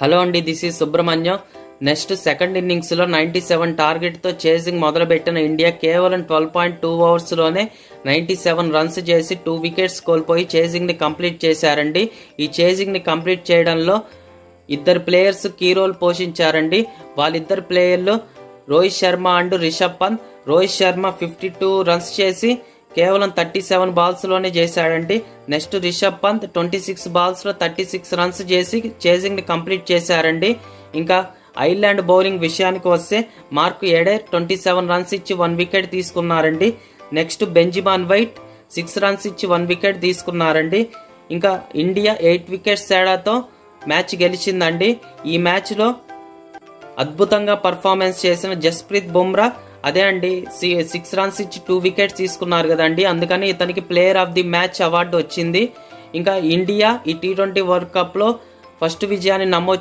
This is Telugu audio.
హలో అండి, this is Subrahmanyam. Next second ఇన్నింగ్స్లో 97 టార్గెట్తో చేసింగ్ మొదలుపెట్టిన ఇండియా కేవలం 12.2 ఓవర్స్లోనే 97 రన్స్ చేసి 2 వికెట్స్ కోల్పోయి చేసింగ్ని కంప్లీట్ చేశారండి. ఈ చేసింగ్ని కంప్లీట్ చేయడంలో ఇద్దరు ప్లేయర్స్ కీ రోల్ పోషించారండి. వాళ్ళిద్దరు ప్లేయర్లు రోహిత్ శర్మ అండ్ రిషబ్ పంత్. రోహిత్ శర్మ 52 రన్స్ చేసి కేవలం 37 బాల్స్లోనే చేశాడండి. నెక్స్ట్ రిషబ్ పంత్ 26 బాల్స్లో 36 రన్స్ చేసి చేసింగ్ని కంప్లీట్ చేశారండి. ఇంకా ఐర్లాండ్ బౌలింగ్ విషయానికి వస్తే మార్క్ ఎడెర్ 27 రన్స్ ఇచ్చి 1 వికెట్ తీసుకున్నారండి. నెక్స్ట్ బెంజమిన్ వైట్ 6 రన్స్ ఇచ్చి 1 వికెట్ తీసుకున్నారండి. ఇంకా ఇండియా 8 వికెట్స్ తేడాతో మ్యాచ్ గెలిచిందండి. ఈ మ్యాచ్లో అద్భుతంగా పర్ఫార్మెన్స్ చేసిన జస్ప్రీత్ బుమ్రా అదే అండి 6 రన్స్ ఇచ్చి 2 వికెట్స్ తీసుకున్నారు కదండి, అందుకని ఇతనికి player of the match award వచ్చింది. ఇంకా ఇండియా ఈ T20 వరల్డ్ కప్లో ఫస్ట్ విజయాన్ని నమోదు